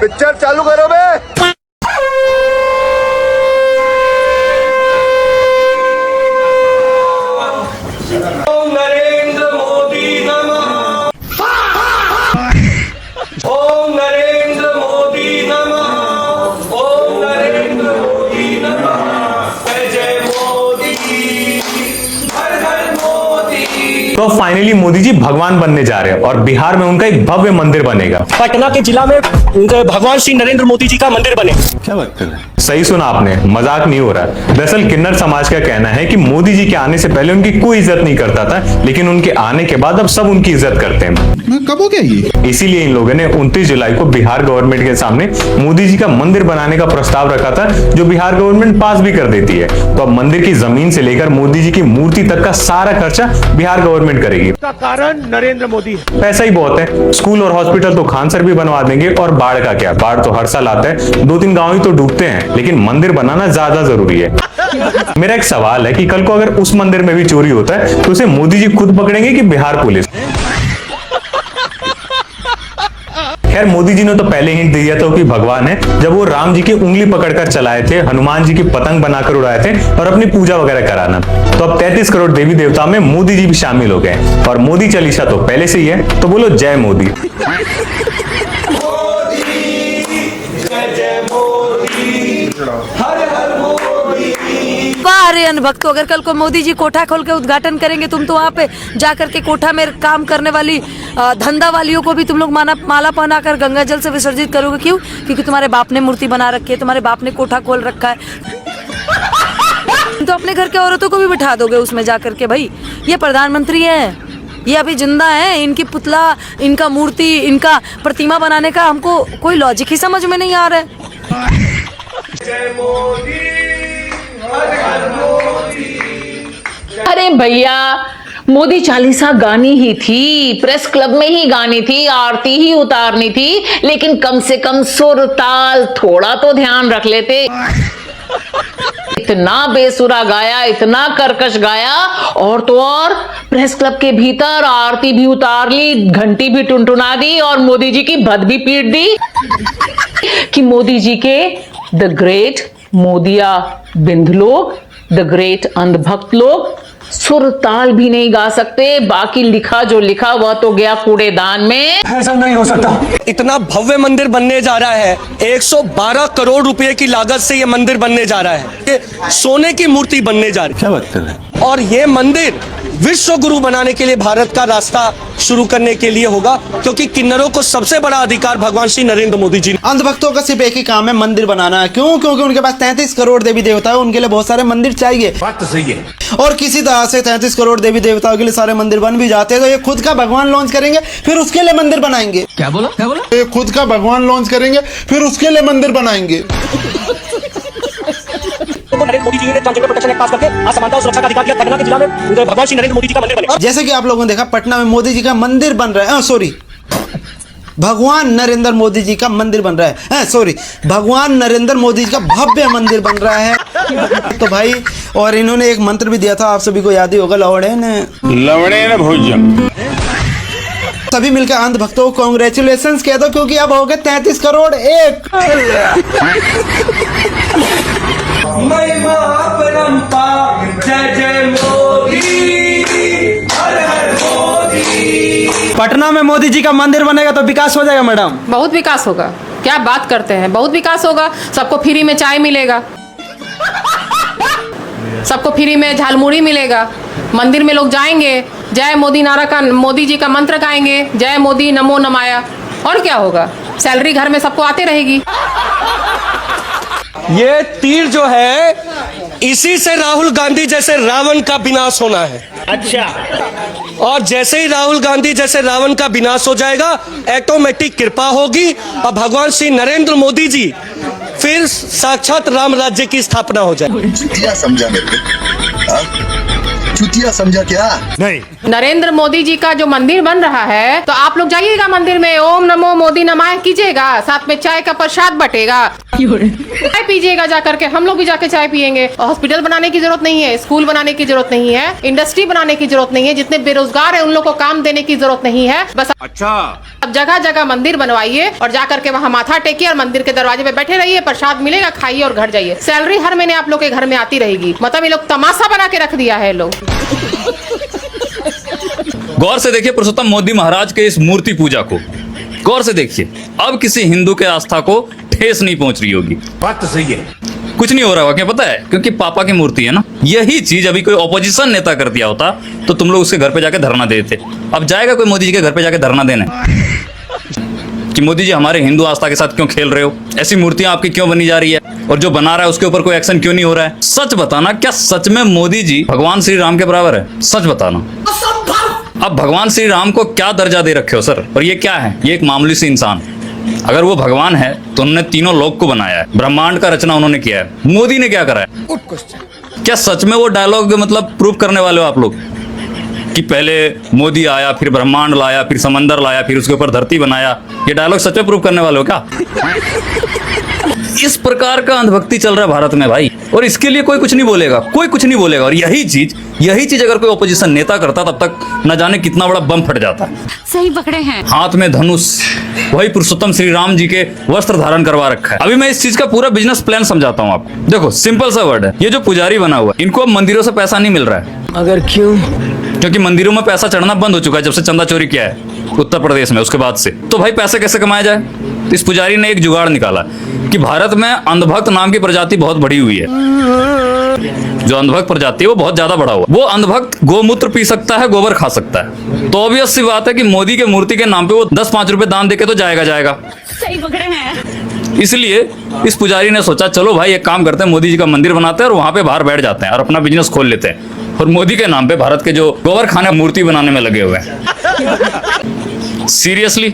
Picture चालू करो बे। ओम नरेंद्र मोदी नमः। ओम नरेंद्र मोदी नमः। ओम नरेंद्र मोदी नमः। जय जय मोदी, हर हर मोदी। तो फाइनली मोदी जी भगवान बनने जा रहे हैं और बिहार में उनका एक भव्य मंदिर बनेगा। पटना के जिला में भगवान श्री नरेंद्र मोदी जी का मंदिर बने। क्या बात कर रहे हैं? सही सुना आपने, मजाक नहीं हो रहा। दरअसल किन्नर समाज का कहना है कि मोदी जी के आने से पहले उनकी कोई इज्जत नहीं करता था, लेकिन उनके आने के बाद अब सब उनकी इज्जत करते हैं। कब हो गया ये? इसीलिए इन लोगों ने 29 जुलाई को बिहार गवर्नमेंट के सामने मोदी जी का मंदिर बनाने का प्रस्ताव रखा था, जो बिहार गवर्नमेंट पास भी कर देती है। तो अब मंदिर की जमीन से लेकर मोदी जी की मूर्ति तक का सारा खर्चा बिहार गवर्नमेंट करेगी। इसका कारण नरेंद्र मोदी है। पैसा ही बहुत है। स्कूल और हॉस्पिटल तो खान सर भी बनवा देंगे, और बाढ़ का क्या, बाढ़ तो हर साल आता है, 2-3 गांव ही तो डूबते हैं, लेकिन मंदिर बनाना ज्यादा जरूरी है। मेरा एक सवाल है कि कल को अगर उस मंदिर में भी चोरी होता है तो उसे मोदी जी खुद पकड़ेंगे कि बिहार पुलिस? खैर, मोदी जी ने तो पहले हिंट दिया था कि भगवान है, जब वो राम जी की उंगली पकड़कर चलाए थे, हनुमान जी की पतंग बनाकर उड़ाए थे और अपनी पूजा वगैरह कराना। तो अब 33 करोड़ देवी देवता में मोदी जी भी शामिल हो गए, और मोदी चालीसा तो पहले से ही है। तो बोलो जय मोदी। वाह रे अनभक्तो, अगर कल को मोदी जी कोठा खोल के उद्घाटन करेंगे, तुम तो वहाँ पे जाकर के कोठा में काम करने वाली धंधा वालियों को भी तुम लोग माला पहनाकर गंगा जल से विसर्जित करोगे। क्यों? क्योंकि तुम्हारे बाप ने मूर्ति बना रखी है, तुम्हारे बाप ने कोठा खोल रखा है। तो अपने घर के औरतों को भी बिठा दोगे उसमें जाकर के। भाई ये प्रधानमंत्री है, ये अभी जिंदा है, इनकी पुतला, इनका मूर्ति, इनका प्रतिमा बनाने का हमको कोई लॉजिक ही समझ में नहीं आ रहा है। जय मोदी, हर हर मोदी। अरे भैया, मोदी चालीसा गानी ही थी, प्रेस क्लब में ही गानी थी, आरती ही उतारनी थी, लेकिन कम से कम सुर ताल थोड़ा तो ध्यान रख लेते। इतना बेसुरा गाया, इतना कर्कश गाया, और तो और प्रेस क्लब के भीतर आरती भी उतार ली, घंटी भी टुनटुना दी, और मोदी जी की भद भी पीट दी कि मोदी जी के द ग्रेट मोदिया बिंद लोग, द ग्रेट अंधभक्त लोग सुर ताल भी नहीं गा सकते, बाकी लिखा जो लिखा वह तो गया कूड़ेदान में। ऐसा नहीं हो सकता। इतना भव्य मंदिर बनने जा रहा है, 112 करोड़ रुपए की लागत से यह मंदिर बनने जा रहा है, ये सोने की मूर्ति बनने जा रही है। क्या बात कर रहे हैं? और ये मंदिर विश्व गुरु बनाने के लिए भारत का रास्ता शुरू करने के लिए होगा, क्योंकि किन्नरों को सबसे बड़ा अधिकार भगवान श्री नरेंद्र मोदी जी। अंधभक्तों का सिर्फ एक ही काम है, मंदिर बनाना। क्यों? क्योंकि उनके पास 33 करोड़ देवी देवता है, उनके लिए बहुत सारे मंदिर चाहिए। बात तो सही है। और किसी तरह से 33 करोड़ देवी देवताओं के लिए सारे मंदिर बन भी जाते हैं, तो ये खुद का भगवान लॉन्च करेंगे, फिर उसके लिए मंदिर बनाएंगे। क्या बोला? ये खुद का भगवान लॉन्च करेंगे, फिर उसके लिए मंदिर बनाएंगे। नरेंद्र मोदी जी ने ट्रांसजेंडर प्रोटेक्शन एक्ट पास करके असमानता और सुरक्षा का अधिकार दिया। पटना के जिला में भगवान श्री नरेंद्र मोदी जी का मंदिर बने। जैसे कि आप लोगों ने देखा, पटना में मोदी जी का मंदिर बन रहा है। सॉरी, भगवान नरेंद्र मोदी जी का मंदिर बन रहा है। सॉरी, भगवान नरेंद्र मोदी जी का भव्य मंदिर बन रहा है। तो भाई, और इन्होंने एक मंत्र भी दिया था, आप सभी को याद ही होगा, लवड़े न भोजन। सभी मिलकर अंधभक्तों को कांग्रेचुलेशंस कह दो, क्योंकि अब हो गए 33 करोड़ एक। महिमा अपरंपार, जय जय मोदी, हर हर मोदी। पटना में मोदी जी का मंदिर बनेगा तो विकास हो जाएगा मैडम। बहुत विकास होगा। क्या बात करते हैं, बहुत विकास होगा। सबको फ्री में चाय मिलेगा, सबको फ्री में झालमुड़ी मिलेगा। मंदिर में लोग जाएंगे, जय मोदी नारा का, मोदी जी का मंत्र गाएंगे, जय मोदी नमो नमाया। और क्या होगा? सैलरी घर में सबको आते रहेगी। ये तीर जो है, इसी से राहुल गांधी जैसे रावण का विनाश होना है। अच्छा। और जैसे ही राहुल गांधी जैसे रावण का विनाश हो जाएगा, ऑटोमेटिक कृपा होगी और भगवान श्री नरेंद्र मोदी जी फिर साक्षात राम राज्य की स्थापना हो जाएगी। चुतिया समझा मेरे को? चुतिया समझा क्या? नहीं। नरेंद्र मोदी जी का जो मंदिर बन रहा है, तो आप लोग जाइएगा मंदिर में, ओम नमो मोदी नमः कीजिएगा, साथ में चाय का प्रसाद बटेगा। चाय पीजिएगा जा करके, हम लोग भी जाके चाय पियेंगे। हॉस्पिटल बनाने की जरूरत नहीं है, स्कूल बनाने की जरूरत नहीं है, इंडस्ट्री बनाने की जरूरत नहीं है, जितने बेरोजगार हैं उन लोग को काम देने की जरूरत नहीं है। बस अच्छा, अब जगह जगह मंदिर बनवाइए और जा करके वहाँ माथा टेकिए और मंदिर के दरवाजे पे बैठे रहिए, प्रसाद मिलेगा, खाइए और घर जाइए। सैलरी हर महीने आप लोग के घर में आती रहेगी। मतलब ये लोग तमाशा बना के रख दिया है लोग। गौर से देखिए पुरुषोत्तम मोदी महाराज के इस मूर्ति पूजा को, गौर से देखिए। अब किसी हिंदू के आस्था को ठेस नहीं पहुंच रही होगी। बात तो सही है। कुछ नहीं हो रहा होगा, क्या पता है? क्योंकि पापा की मूर्ति है ना। यही चीज अभी कोई ऑपोजिशन नेता कर दिया होता तो तुम लोग उसके घर पे जाके धरना देते। अब जाएगा कोई मोदी जी के घर पे जाके धरना देने कि मोदी जी हमारे हिंदू आस्था के साथ क्यों खेल रहे हो, ऐसी मूर्तियां आपकी क्यों बनी जा रही है, और जो बना रहा है उसके ऊपर कोई एक्शन क्यों नहीं हो रहा है? सच बताना, क्या सच में मोदी जी भगवान श्री राम के बराबर है? सच बताना। अब भगवान श्री राम को क्या दर्जा दे रखे हो सर? और ये क्या है? ये एक मामूली सी इंसान। अगर वो भगवान है तो उन्होंने तीनों लोक को बनाया है, ब्रह्मांड का रचना उन्होंने किया है। मोदी ने क्या करा है? क्या सच में वो डायलॉग मतलब प्रूव करने वाले हो आप लोग कि पहले मोदी आया, फिर ब्रह्मांड लाया, फिर समंदर लाया, फिर उसके ऊपर धरती बनाया? ये डायलॉग सच में प्रूव करने वाले हो क्या? इस प्रकार का अंधभक्ति चल रहा है भारत में भाई, और इसके लिए कोई कुछ नहीं बोलेगा, कोई कुछ नहीं बोलेगा। और यही चीज अगर कोई ओपोजिशन नेता करता तब तक न जाने कितना बड़ा बम फट जाता। सही पकड़े हैं। हाथ में धनुष, वही पुरुषोत्तम श्री राम जी के वस्त्र धारण करवा रखा है। अभी मैं इस चीज का पूरा बिजनेस प्लान समझाता हूँ आपको। देखो सिंपल सा वर्ड है, ये जो पुजारी बना हुआ है, इनको अब मंदिरों से पैसा नहीं मिल रहा है। अगर क्यों? क्योंकि मंदिरों में पैसा चढ़ना बंद हो चुका है जब से चंदा चोरी किया है उत्तर प्रदेश में, उसके बाद से। तो भाई पैसे कैसे कमाया जाए? तो इस पुजारी ने एक जुगाड़ निकाला कि भारत में अंधभक्त नाम की प्रजाति बहुत बढ़ी हुई है। जो अंधभक्त प्रजाति है वो बहुत ज्यादा बढ़ा हुआ। वो अंधभक्त गोमूत्र पी सकता है, गोबर खा सकता है। तो ऑब्वियस सी बात है कि मोदी के मूर्ति के नाम पे वो 10-5 रुपए दान देके तो जाएगा। सही पकड़े हैं। इसलिए इस पुजारी ने सोचा चलो भाई एक काम करते हैं, मोदी जी का मंदिर बनाते हैं और वहां पे बाहर बैठ जाते हैं और अपना बिजनेस खोल लेते हैं। और मोदी के नाम पे भारत के जो गोबर खाने मूर्ति बनाने में लगे हुए हैं। सीरियसली।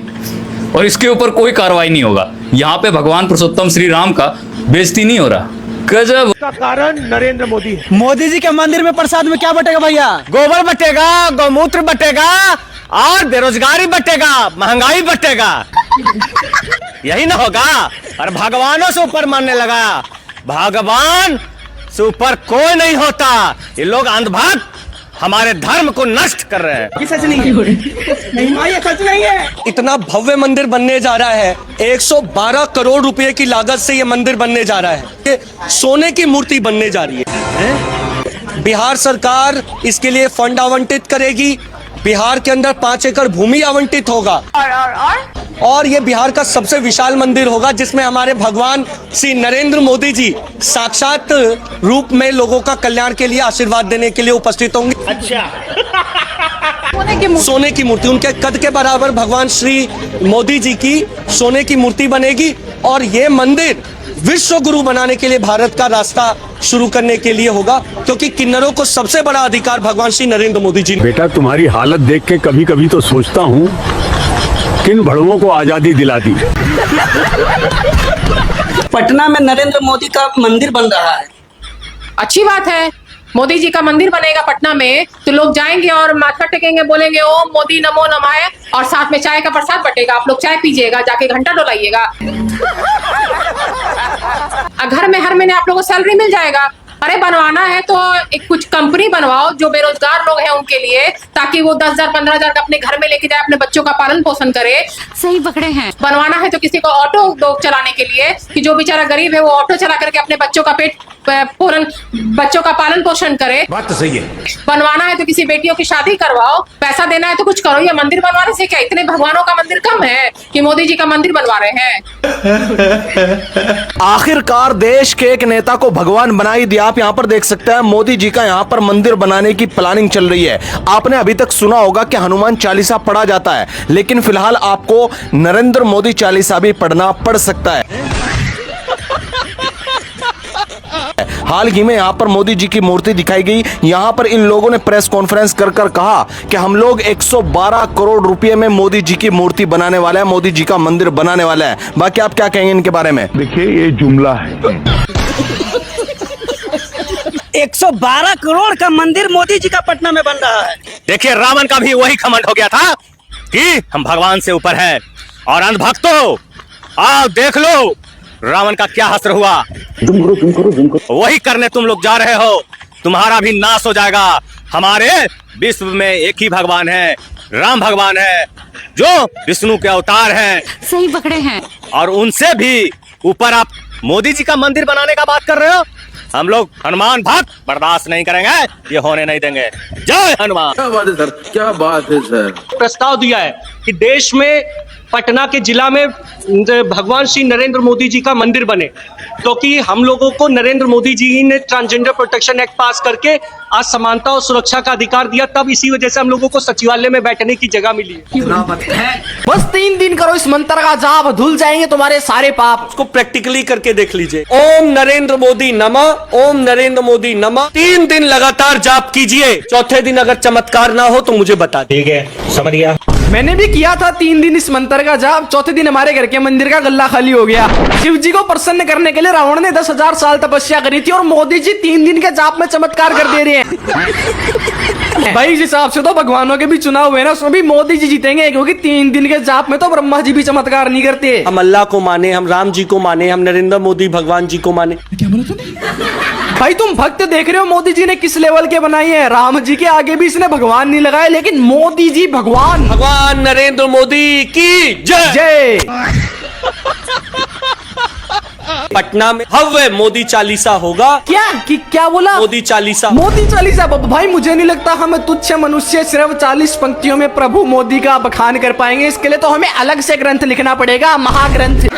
और इसके ऊपर कोई कार्रवाई नहीं होगा। यहाँ पे भगवान पुरुषोत्तम श्री राम का बेइज्जती नहीं हो रहा। गजब। उसका कारण नरेंद्र मोदी है। मोदी जी के मंदिर में प्रसाद में क्या बटेगा भैया? गोबर बटेगा, गौमूत्र बटेगा और बेरोजगारी बटेगा, महंगाई बटेगा। यही ना होगा? और भगवानों से ऊपर मानने लगा। भगवान से ऊपर कोई नहीं होता। ये लोग अंधभक्त हमारे धर्म को नष्ट कर रहे हैं। सच नहीं है, सच नहीं है। इतना भव्य मंदिर बनने जा रहा है, 112 करोड़ रुपए की लागत से ये मंदिर बनने जा रहा है। ये सोने की मूर्ति बनने जा रही है। बिहार सरकार इसके लिए फंड आवंटित करेगी। बिहार के अंदर 5 एकड़ भूमि आवंटित होगा और ये बिहार का सबसे विशाल मंदिर होगा, जिसमें हमारे भगवान श्री नरेंद्र मोदी जी साक्षात रूप में लोगों का कल्याण के लिए आशीर्वाद देने के लिए उपस्थित होंगे। अच्छा, सोने की मूर्ति, उनके कद के बराबर भगवान श्री मोदी जी की सोने की मूर्ति बनेगी। और ये मंदिर विश्व गुरु बनाने के लिए भारत का रास्ता शुरू करने के लिए होगा, क्योंकि किन्नरों को सबसे बड़ा अधिकार भगवान श्री नरेंद्र मोदी जी ने। बेटा तुम्हारी हालत देख के कभी कभी तो सोचता हूँ किन भड़ुओं को आजादी दिला दी। पटना में नरेंद्र मोदी का मंदिर बन रहा है। अच्छी बात है, मोदी जी का मंदिर बनेगा पटना में तो लोग जाएंगे और माथा टेकेंगे, बोलेंगे ओम मोदी नमो नमाय, और साथ में चाय का प्रसाद बटेगा। आप लोग चाय पीजिएगा, जाके घंटा डोलाइएगा। घर में हर महीने आप लोगों को सैलरी मिल जाएगा। अरे बनवाना है तो एक कुछ कंपनी बनवाओ जो बेरोजगार लोग हैं उनके लिए, ताकि वो 10,000 15,000 का अपने घर में लेके जाए, अपने बच्चों का पालन पोषण करे। सही पकड़े हैं। बनवाना है तो किसी को ऑटो उद्योग चलाने के लिए, कि जो बेचारा गरीब है वो ऑटो चला करके अपने बच्चों का पालन पोषण करे। बात तो सही है। बनवाना है तो किसी बेटियों की शादी करवाओ। पैसा देना है तो कुछ करो। ये मंदिर बनवाने से क्या इतने भगवानों का मंदिर कम है कि मोदी जी का मंदिर बनवा रहे हैं? आखिरकार देश के एक नेता को भगवान बना ही दिया। आप यहाँ पर देख सकते हैं मोदी जी का यहाँ पर मंदिर बनाने की प्लानिंग चल रही है। आपने अभी तक सुना होगा कि हनुमान चालीसा पढ़ा जाता है, लेकिन फिलहाल आपको नरेंद्र मोदी चालीसा भी पढ़ना पड़ सकता है। हाल ही में यहाँ पर मोदी जी की मूर्ति दिखाई गई। यहाँ पर इन लोगों ने प्रेस कॉन्फ्रेंस कर कहा कि हम लोग 112 करोड़ रुपए में मोदी जी की मूर्ति बनाने वाले हैं, मोदी जी का मंदिर बनाने वाले हैं। बाकी आप क्या कहेंगे इनके बारे में? देखिए ये जुमला है। 112 करोड़ का मंदिर मोदी जी का पटना में बन रहा है। देखिए रावण का भी वही घमंड हो गया था कि हम भगवान से ऊपर हैं। और अंधभक्तों आओ देख लो, रावण का क्या हश्र हुआ। वही करने तुम लोग जा रहे हो। तुम्हारा भी नाश हो जाएगा। हमारे विश्व में एक ही भगवान है, राम भगवान है, जो विष्णु के अवतार हैं। सही पकड़े हैं। और उनसे भी ऊपर आप मोदी जी का मंदिर बनाने का बात कर रहे हो। हम लोग हनुमान भक्त बर्दाश्त नहीं करेंगे, ये होने नहीं देंगे। जय हनुमान। क्या बात है सर, क्या बात है सर। प्रस्ताव दिया है कि देश में पटना के जिला में भगवान श्री नरेंद्र मोदी जी का मंदिर बने, क्योंकि हम लोगों को नरेंद्र मोदी जी ने ट्रांसजेंडर प्रोटेक्शन एक्ट पास करके आज समानता और सुरक्षा का अधिकार दिया। तब इसी वजह से हम लोगों को सचिवालय में बैठने की जगह मिली है। बस 3 दिन करो इस मंत्र का जाप, धुल जाएंगे तुम्हारे सारे पाप। उसको प्रैक्टिकली करके देख लीजिए। ओम नरेंद्र मोदी नमः, ओम नरेंद्र मोदी नमः। 3 दिन लगातार जाप कीजिए। चौथे दिन अगर चमत्कार ना हो तो मुझे बता दीजिए। ठीक है, समझ गया। मैंने भी किया था 3 दिन इस मंत्र का जाप। चौथे दिन हमारे घर के मंदिर का गल्ला खाली हो गया। शिव जी को प्रसन्न करने के लिए रावण ने 10,000 साल तपस्या करी थी और मोदी जी 3 दिन के जाप में चमत्कार कर दे रहे हैं। भाई इस हिसाब से तो भगवानों के भी चुनाव हुए ना, उसमें भी मोदी जी जीतेंगे, क्योंकि 3 दिन के जाप में तो ब्रह्मा जी भी चमत्कार नहीं करते। हम अल्लाह को माने, हम राम जी को माने, हम नरेंद्र मोदी भगवान जी को माने। भाई तुम भक्त देख रहे हो मोदी जी ने किस लेवल के बनाए हैं। राम जी के आगे भी इसने भगवान नहीं लगाए, लेकिन मोदी जी भगवान। भगवान नरेंद्र मोदी की जय जय। पटना में भव्य मोदी चालीसा होगा। क्या बोला? मोदी चालीसा। मोदी चालीसा। भाई मुझे नहीं लगता हमें तुच्छ मनुष्य सिर्फ 40 पंक्तियों में प्रभु मोदी का बखान कर पाएंगे। इसके लिए तो हमें अलग से ग्रंथ लिखना पड़ेगा, महाग्रंथ।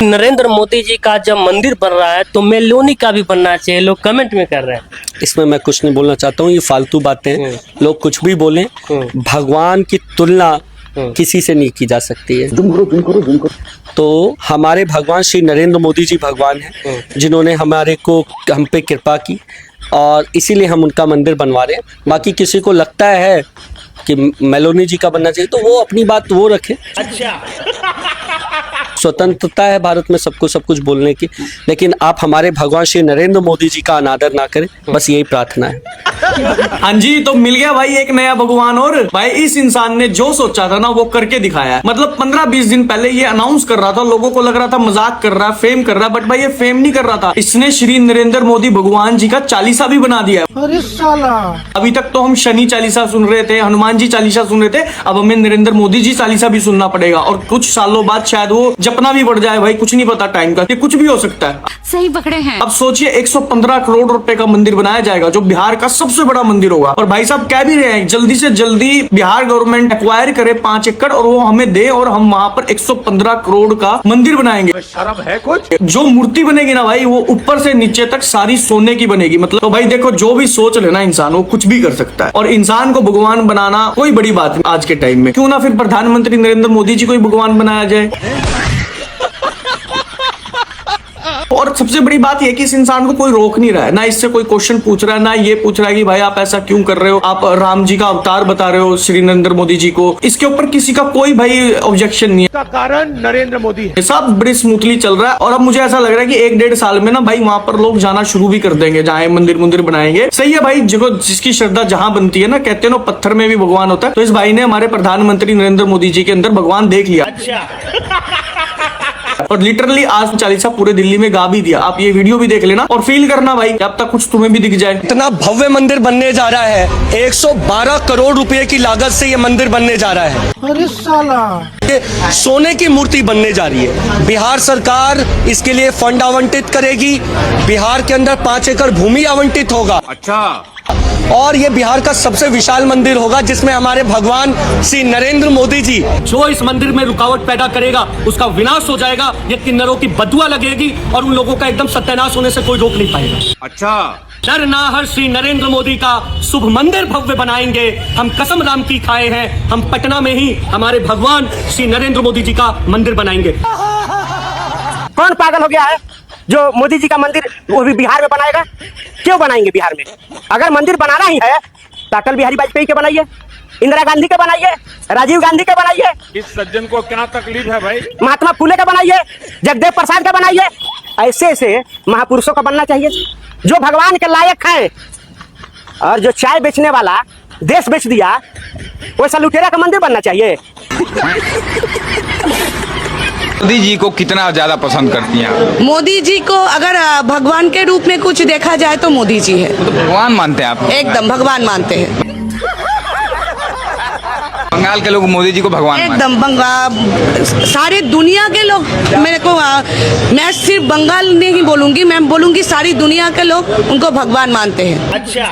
नरेंद्र मोदी जी का जब मंदिर बन रहा है तो मेलोनी का भी बनना चाहिए, लोग कमेंट में कर रहे हैं। इसमें मैं कुछ नहीं बोलना चाहता हूँ, ये फालतू बातें हैं। लोग कुछ भी बोलें, भगवान की तुलना किसी से नहीं की जा सकती है। तो हमारे भगवान श्री नरेंद्र मोदी जी भगवान हैं, जिन्होंने हम पे कृपा की और इसीलिए हम उनका मंदिर बनवा रहे हैं। बाकी किसी को लगता है कि मेलोनी जी का बनना चाहिए तो वो अपनी बात वो रखे। अच्छा, स्वतंत्रता है भारत में सबको सब कुछ बोलने की, लेकिन आप हमारे भगवान श्री नरेंद्र मोदी जी का अनादर ना करें, बस यही प्रार्थना है। हाँ जी, तो मिल गया भाई एक नया भगवान। और भाई इस इंसान ने जो सोचा था ना वो करके दिखाया है। मतलब 15-20 दिन पहले ये अनाउंस कर रहा था, लोगों को लग रहा था मजाक कर रहा है, फेम कर रहा है, बट भाई ये फेम नहीं कर रहा था। इसने श्री नरेंद्र मोदी भगवान जी का चालीसा भी बना दिया। अरे साला, अभी तक तो हम शनि चालीसा सुन रहे थे, हनुमान जी चालीसा सुन रहे थे, अब हमें नरेंद्र मोदी जी चालीसा भी सुनना पड़ेगा। और कुछ सालों बाद शायद वो जपना भी बढ़ जाए। भाई कुछ नहीं पता टाइम का, कुछ भी हो सकता है। सही पकड़े हैं। अब सोचिए 115 करोड़ रुपए का मंदिर बनाया जाएगा, जो बिहार का सबसे बड़ा मंदिर होगा। और भाई साहब कह भी रहे हैं जल्दी से जल्दी बिहार गवर्नमेंट एक्वायर करे 5 एकड़ और वो हमें दे, और हम वहां पर 115 करोड़ का मंदिर बनाएंगे। शर्म है कुछ? जो मूर्ति बनेगी ना भाई, वो ऊपर से नीचे तक सारी सोने की बनेगी। मतलब तो भाई देखो, जो भी सोच लेना इंसान वो कुछ भी कर सकता है। और इंसान को भगवान बनाना कोई बड़ी बात नहीं आज के टाइम में। क्यों ना फिर प्रधानमंत्री नरेंद्र मोदी जी को ही भगवान बनाया जाए। और सबसे बड़ी बात यह कि इस इंसान को कोई रोक नहीं रहा है, ना इससे कोई क्वेश्चन पूछ रहा है, ना ये पूछ रहा है कि भाई आप ऐसा क्यों कर रहे हो, आप राम जी का अवतार बता रहे हो श्री नरेंद्र मोदी जी को। इसके ऊपर किसी का कोई भाई ऑब्जेक्शन नहीं है। का कारण नरेंद्र मोदी है। सब बड़े स्मूथली चल रहा है। और अब मुझे ऐसा लग रहा है कि 1-1.5 साल में ना भाई वहां पर लोग जाना शुरू भी कर देंगे, जहाँ मंदिर बनाएंगे। सही है भाई, जिसकी श्रद्धा जहां बनती है ना, कहते हैं ना पत्थर में भी भगवान होता है। तो इस भाई ने हमारे प्रधानमंत्री नरेंद्र मोदी जी के अंदर भगवान देख लिया। और लिटरली आज चालीसा पूरे दिल्ली में गा भी दिया। आप ये वीडियो भी देख लेना और फील करना भाई, अब तक कुछ तुम्हें भी दिख जाए। इतना भव्य मंदिर बनने जा रहा है, 112 करोड़ रुपए की लागत से ये मंदिर बनने जा रहा है। अरे साला, ये सोने की मूर्ति बनने जा रही है। बिहार सरकार इसके लिए फंड आवंटित करेगी। बिहार के अंदर 5 एकड़ भूमि आवंटित होगा। अच्छा, और ये बिहार का सबसे विशाल मंदिर होगा, जिसमें हमारे भगवान श्री नरेंद्र मोदी जी, जो इस मंदिर में रुकावट पैदा करेगा उसका विनाश हो जाएगा। ये किन्नरों की बदुआ लगेगी और उन लोगों का एकदम सत्यानाश होने से कोई रोक नहीं पाएगा। अच्छा, नर नाहर श्री नरेंद्र मोदी का शुभ मंदिर भव्य बनाएंगे। हम कसम राम की खाए हैं, हम पटना में ही हमारे भगवान श्री नरेंद्र मोदी जी का मंदिर बनाएंगे। कौन पागल हो गया है जो मोदी जी का मंदिर वो भी बिहार में बनाएगा? क्यों बनाएंगे बिहार में? अगर मंदिर बनाना ही है तो अटल बिहारी वाजपेयी के बनाइए, इंदिरा गांधी के बनाइए, राजीव गांधी के बनाइए। इस सज्जन को क्या तकलीफ है भाई? महात्मा फुले का बनाइए, जगदेव प्रसाद का बनाइए। ऐसे ऐसे महापुरुषों का बनना चाहिए जो भगवान के लायक हैं। और जो चाय बेचने वाला देश बेच दिया, वैसा लुटेरा का मंदिर बनना चाहिए। मोदी जी को कितना ज्यादा पसंद करती हैं आप? मोदी जी को अगर भगवान के रूप में कुछ देखा जाए तो मोदी जी है। तो भगवान मानते हैं आप? एकदम भगवान मानते हैं। बंगाल के लोग मोदी जी को भगवान मानते एकदम सारी दुनिया के लोग मेरे को मैं सिर्फ बंगाल नहीं बोलूंगी, मैं बोलूंगी सारी दुनिया के लोग उनको भगवान मानते हैं। अच्छा